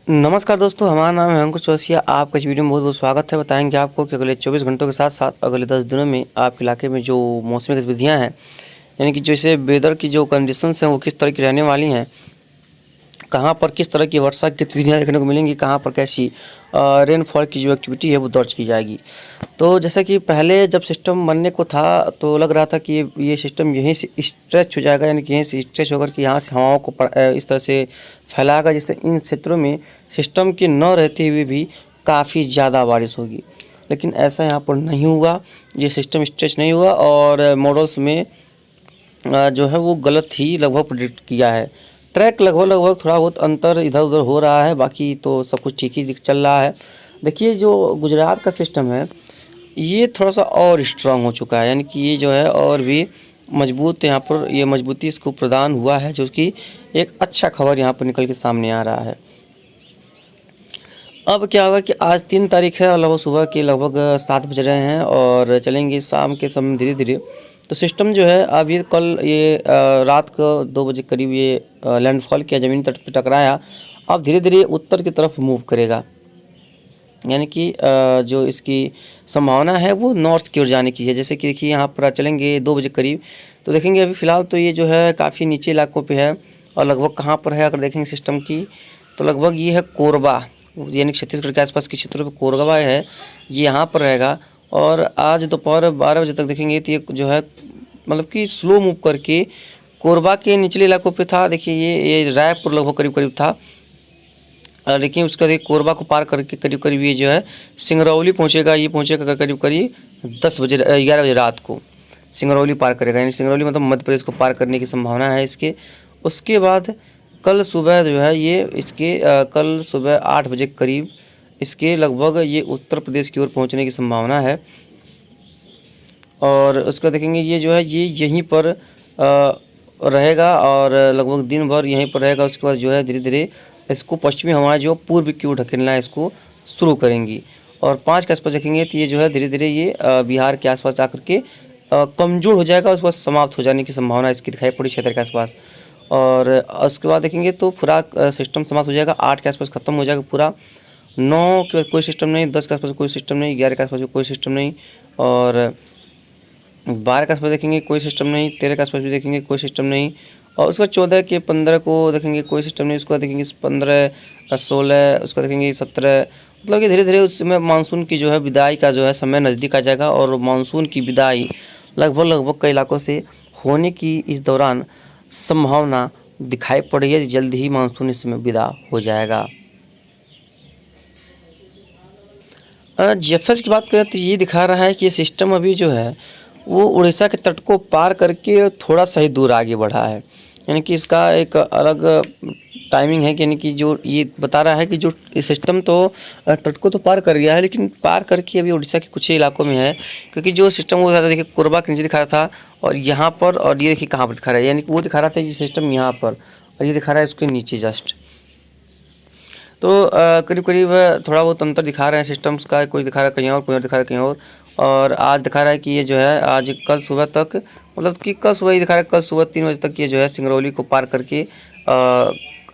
नमस्कार दोस्तों, हमारा नाम है अंकुश चौरसिया। आपका इस वीडियो में बहुत बहुत स्वागत है। बताएंगे आपको कि अगले 24 घंटों के साथ साथ अगले 10 दिनों में आपके इलाके में जो मौसमी गतिविधियां हैं, यानी कि जैसे वेदर की जो कंडीशंस हैं वो किस तरह की रहने वाली हैं, कहाँ पर किस तरह की वर्षा की गतिविधियाँ देखने को मिलेंगी, कहाँ पर कैसी रेनफॉल की जो एक्टिविटी है वो दर्ज की जाएगी। तो जैसा कि पहले जब सिस्टम बनने को था तो लग रहा था कि ये सिस्टम यहीं से स्ट्रेच हो जाएगा, यानी कि यहीं से स्ट्रेच होकर के यहाँ से हवाओं को इस तरह से फैलाएगा जिससे इन क्षेत्रों में सिस्टम के न रहते हुए भी काफ़ी ज़्यादा बारिश होगी। लेकिन ऐसा यहाँ पर नहीं हुआ, ये सिस्टम स्ट्रेच नहीं हुआ और मॉडल्स में जो है वो गलत ही लगभग प्रेडिक्ट किया है। ट्रैक लगभग थोड़ा बहुत अंतर इधर उधर हो रहा है, बाकी तो सब कुछ ठीक ही चल रहा है। देखिए जो गुजरात का सिस्टम है ये थोड़ा सा और स्ट्रांग हो चुका है, यानी कि ये जो है और भी मजबूत, यहाँ पर ये मजबूती इसको प्रदान हुआ है, जो कि एक अच्छा खबर यहाँ पर निकल के सामने आ रहा है। अब क्या होगा कि आज 3 तारीख है और लगभग सुबह के लगभग 7 बज रहे हैं और चलेंगे शाम के समय धीरे धीरे। तो सिस्टम जो है अब ये कल ये रात को 2 बजे करीब ये लैंडफॉल किया, ज़मीन तट पर टकराया। अब धीरे धीरे उत्तर की तरफ मूव करेगा, यानी कि जो इसकी संभावना है वो नॉर्थ की ओर जाने की है। जैसे कि देखिए यहाँ पर चलेंगे 2 बजे करीब तो देखेंगे अभी फ़िलहाल तो ये जो है काफ़ी नीचे इलाकों पे है और लगभग कहाँ पर है अगर देखेंगे सिस्टम की तो लगभग ये है कोरबा, यानी छत्तीसगढ़ के आसपास के क्षेत्रों पे कोरबा है, ये यहाँ पर रहेगा। और आज दोपहर 12 बजे तक देखेंगे तो ये जो है मतलब कि स्लो मूव करके कोरबा के निचले इलाकों पे था। देखिए ये रायपुर लगभग करीब करीब था, लेकिन उसका देखिए कोरबा को पार करके करीब करीब ये जो है सिंगरौली पहुँचेगा। ये पहुँचेगा करीब करीब 10 बजे 11 बजे रात को सिंगरौली पार करेगा, यानी सिंगरौली मतलब मध्य प्रदेश को पार करने की संभावना है इसके। उसके बाद कल सुबह जो है ये इसके कल सुबह 8 बजे करीब इसके लगभग ये उत्तर प्रदेश की ओर पहुंचने की संभावना है। और उसका देखेंगे ये जो है ये यहीं पर रहेगा और लगभग दिन भर यहीं पर रहेगा। उसके बाद जो है धीरे धीरे इसको पश्चिमी हवाएं जो पूर्व की ओर ढकेलना है इसको शुरू करेंगी और 5 के आसपास देखेंगे तो ये जो है धीरे धीरे ये बिहार के आसपास आकर के कमज़ोर हो जाएगा। उसके बाद समाप्त हो जाने की संभावना इसकी दिखाई पड़ी क्षेत्र के आसपास। और उसके बाद देखेंगे तो पूरा सिस्टम समाप्त हो जाएगा, 8 के आसपास ख़त्म हो जाएगा पूरा। 9 के कोई सिस्टम नहीं, 10 के आसपास कोई सिस्टम नहीं, 11 के आसपास कोई सिस्टम नहीं और 12 के आसपास देखेंगे कोई सिस्टम नहीं, 13 के आसपास भी देखेंगे कोई सिस्टम नहीं और उसके बाद 14 के 15 को देखेंगे कोई सिस्टम नहीं। उसके बाद देखेंगे 15 16 उसका देखेंगे 17, मतलब कि धीरे धीरे उस समय मानसून की जो है विदाई का जो है समय नज़दीक आ जाएगा और मानसून की विदाई लगभग कई इलाकों से होने की इस दौरान संभावना दिखाई पड़ रही है। जल्द ही मानसून इस समय विदा हो जाएगा। जीएफएस की बात करें तो ये दिखा रहा है कि ये सिस्टम अभी जो है वो उड़ीसा के तट को पार करके थोड़ा सा ही दूर आगे बढ़ा है, यानी कि इसका एक अलग टाइमिंग है, यानी कि जो ये बता रहा है कि जो सिस्टम तो तट को तो पार कर गया है लेकिन पार करके अभी उड़ीसा के कुछ ही इलाकों में है। क्योंकि जो सिस्टम वो देखिए कोरबा के नीचे दिखा रहा था और यहाँ पर, और ये देखिए कहाँ पर दिखा रहा है, यानी कि वो दिखा रहा था ये सिस्टम यहाँ पर और ये दिखा रहा है इसके नीचे जस्ट। तो करीब करीब थोड़ा बहुत अंतर दिखा रहे हैं सिस्टम्स का, कोई दिखा रहा है कहीं और, कोई और दिखा रहा है कहीं और आज दिखा रहा है कि ये जो है आज कल सुबह तक, मतलब कि कल सुबह ही दिखा रहा है, कल सुबह 3 बजे तक ये जो है सिंगरौली को पार करके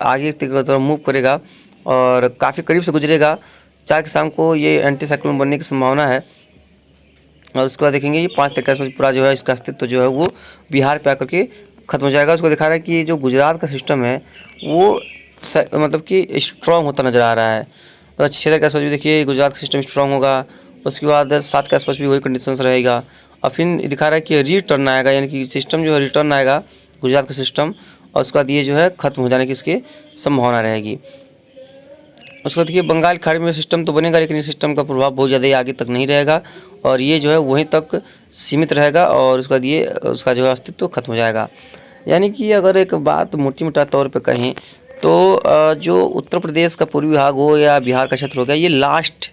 आगे की तरफ मूव करेगा और काफ़ी करीब से गुजरेगा। 4 की शाम को ये एंटी साइक्लोन बनने की संभावना है और उसके बाद देखेंगे ये 5 तक के आसपास पूरा जो है इसका अस्तित्व जो है वो बिहार पे आकर के ख़त्म हो जाएगा। उसको दिखा रहा है कि जो गुजरात का सिस्टम है वो मतलब कि स्ट्रॉन्ग होता नज़र आ रहा है। तो 6 के आसपास भी देखिए गुजरात का सिस्टम स्ट्रॉन्ग होगा। उसके बाद 7 के आसपास भी वही कंडीशंस रहेगा और फिर दिखा रहा है कि रिटर्न आएगा, यानी कि सिस्टम जो है रिटर्न आएगा गुजरात का सिस्टम और उसके बाद ये जो है ख़त्म हो जाने की इसकी संभावना रहेगी। उसके बाद देखिए बंगाल खाड़ी में सिस्टम तो बनेगा लेकिन इस सिस्टम का प्रभाव बहुत ज़्यादा आगे तक नहीं रहेगा और ये जो है वहीं तक सीमित रहेगा और उसके बाद ये उसका जो है अस्तित्व खत्म हो जाएगा। यानी कि अगर एक बात मोटी मोटा तौर पे कहें तो जो उत्तर प्रदेश का पूर्वी भाग हो या बिहार का क्षेत्र हो गया, ये लास्ट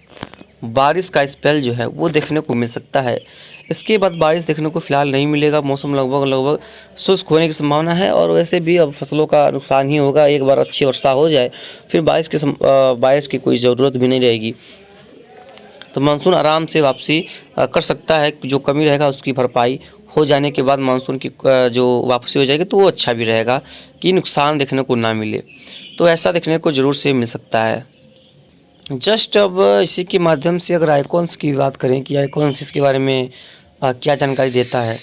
बारिश का स्पेल जो है वो देखने को मिल सकता है। इसके बाद बारिश देखने को फ़िलहाल नहीं मिलेगा, मौसम लगभग शुष्क होने की संभावना है और वैसे भी अब फसलों का नुकसान ही होगा। एक बार अच्छी वर्षा हो जाए फिर बारिश की कोई ज़रूरत भी नहीं रहेगी, तो मानसून आराम से वापसी कर सकता है। जो कमी रहेगा उसकी भरपाई हो जाने के बाद मानसून की जो वापसी हो जाएगी तो वो अच्छा भी रहेगा कि नुकसान देखने को ना मिले। तो ऐसा देखने को ज़रूर से मिल सकता है। जस्ट अब इसी के माध्यम से अगर आइकॉन्स की बात करें कि आइकॉन्स इसके बारे में क्या जानकारी देता है,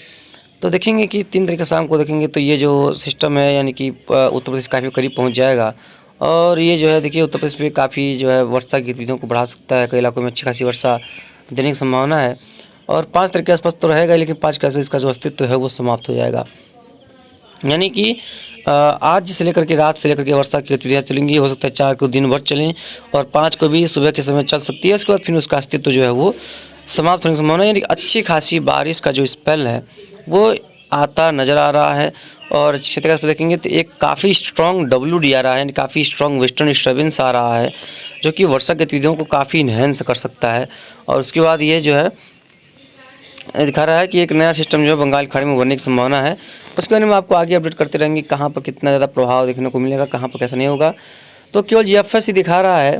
तो देखेंगे कि 3 तरीके से हमको देखेंगे तो ये जो सिस्टम है यानी कि उत्तर प्रदेश काफ़ी करीब पहुंच जाएगा और ये जो है देखिए उत्तर प्रदेश में काफ़ी जो है वर्षा की गतिविधियों को बढ़ा सकता है। कई इलाकों में अच्छी खासी वर्षा देने की संभावना है और 5 तारीख के आसपास तो रहेगा, लेकिन 5 के आसपास इसका जो अस्तित्व है वो समाप्त हो जाएगा। यानी कि आज से लेकर के रात से लेकर के वर्षा की गतिविधियाँ चलेंगी। हो सकता है 4 को दिन भर चलें और 5 को भी सुबह के समय चल सकती है। उसके बाद फिर उसका अस्तित्व जो है वो समाप्त होने की संभावना है। यानी कि अच्छी खासी बारिश का जो स्पेल है वो आता नज़र आ रहा है। और क्षेत्र पर देखेंगे तो एक काफ़ी स्ट्रॉन्ग WD आ रहा है, यानी काफ़ी स्ट्रॉन्ग वेस्टर्न डिस्टर्बेंस आ रहा है जो कि वर्षा गतिविधियों को काफ़ी इन्हेंस कर सकता है। और उसके बाद ये जो है दिखा रहा है कि एक नया सिस्टम जो है बंगाल की खाड़ी में बनने की संभावना है। उसके बारे में आपको आगे अपडेट करते रहेंगे, कहाँ पर कितना ज़्यादा प्रभाव देखने को मिलेगा, कहाँ पर कैसा नहीं होगा। तो केवल GFS ही दिखा रहा है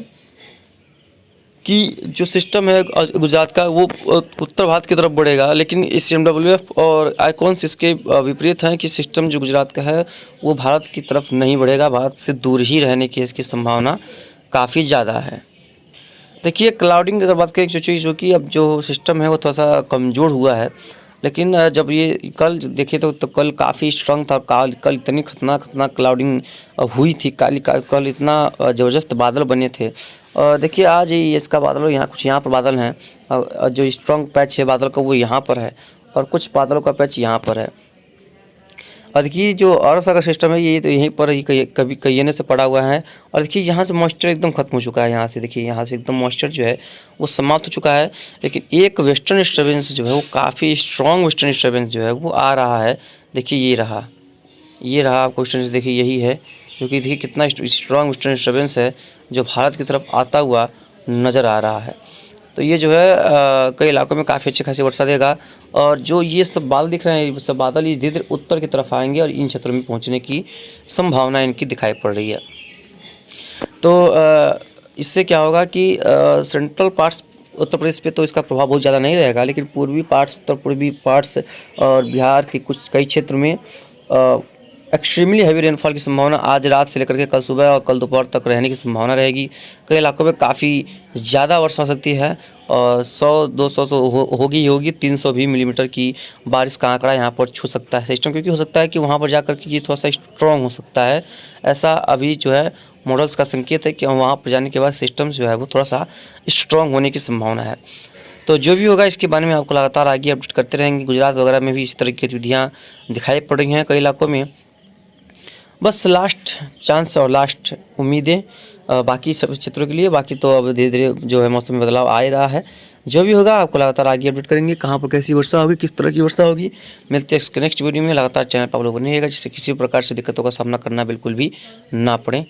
कि जो सिस्टम है गुजरात का वो उत्तर भारत की तरफ बढ़ेगा, लेकिन इस CMWF और आइकॉन्स इसके विपरीत हैं कि सिस्टम जो गुजरात का है वो भारत की तरफ नहीं बढ़ेगा, भारत से दूर ही रहने की इसकी संभावना काफ़ी ज़्यादा है। देखिए क्लाउडिंग की अगर बात करें जो कि अब जो सिस्टम है वो थोड़ा सा कमज़ोर हुआ है, लेकिन जब ये कल देखे तो कल काफ़ी स्ट्रांग था। कल इतनी खतरनाक क्लाउडिंग हुई थी, कल इतना ज़बरदस्त बादल बने थे। देखिए आज ही इसका बादल यहाँ पर बादल हैं, जो स्ट्रांग पैच है बादल का वो यहाँ पर है और कुछ बादलों का पैच यहाँ पर है। और देखिए जो अरब सागर सिस्टम है ये तो यहीं पर ही कभी कईने से पड़ा हुआ है। और देखिए यहाँ से मॉइस्चर एकदम खत्म हो चुका है, यहाँ से देखिए यहाँ से एकदम मॉइस्चर जो है वो समाप्त हो चुका है। लेकिन एक वेस्टर्न डिस्टर्बेंस जो है वो काफ़ी स्ट्रॉन्ग वेस्टर्न डिस्टर्बेंस जो है वो आ रहा है। देखिए ये रहा आपको वेस्टर्न, देखिए यही है क्योंकि देखिए कितना स्ट्रॉन्ग वेस्टर्न डिस्टर्बेंस है जो भारत की तरफ आता हुआ नज़र आ रहा है। तो ये जो है कई इलाकों में काफ़ी अच्छी खासी वर्षा देगा। और जो ये सब बादल दिख रहे हैं ये सब बादल धीरे धीरे उत्तर की तरफ आएंगे और इन क्षेत्रों में पहुंचने की संभावना इनकी दिखाई पड़ रही है। तो इससे क्या होगा कि सेंट्रल पार्ट्स उत्तर प्रदेश पे तो इसका प्रभाव बहुत ज़्यादा नहीं रहेगा, लेकिन पूर्वी पार्ट्स उत्तर पूर्वी पार्ट्स और बिहार के कई क्षेत्र में एक्सट्रीमली हैवी रेनफॉल की संभावना आज रात से लेकर के कल सुबह और कल दोपहर तक रहने की संभावना रहेगी। कई इलाकों में काफ़ी ज़्यादा वर्षा हो सकती है और 100-200 होगी 300 भी मिलीमीटर की बारिश का आंकड़ा यहाँ पर छू सकता है सिस्टम, क्योंकि हो सकता है कि वहाँ पर जाकर के ये थोड़ा सा स्ट्रॉन्ग हो सकता है। ऐसा अभी जो है मॉडल्स का संकेत है कि वहाँ पर जाने के बाद सिस्टम जो है वो थोड़ा सा स्ट्रॉन्ग होने की संभावना है। तो जो भी होगा इसके बारे में आपको लगातार आगे अपडेट करते रहेंगे। गुजरात वगैरह में भी इस तरह की गतिविधियाँ दिखाई पड़ रही हैं कई इलाकों में। बस लास्ट चांस और लास्ट उम्मीदें बाकी सब क्षेत्रों के लिए। बाकी तो अब धीरे धीरे जो है मौसम में बदलाव आ ही रहा है। जो भी होगा आपको लगातार आगे अपडेट करेंगे, कहाँ पर कैसी वर्षा होगी, किस तरह की वर्षा होगी। मिलते हैं इसके नेक्स्ट वीडियो में। लगातार चैनल पर आप लोगों को नहीं रहेगा जिससे किसी प्रकार से दिक्कतों का सामना करना बिल्कुल भी ना पड़े।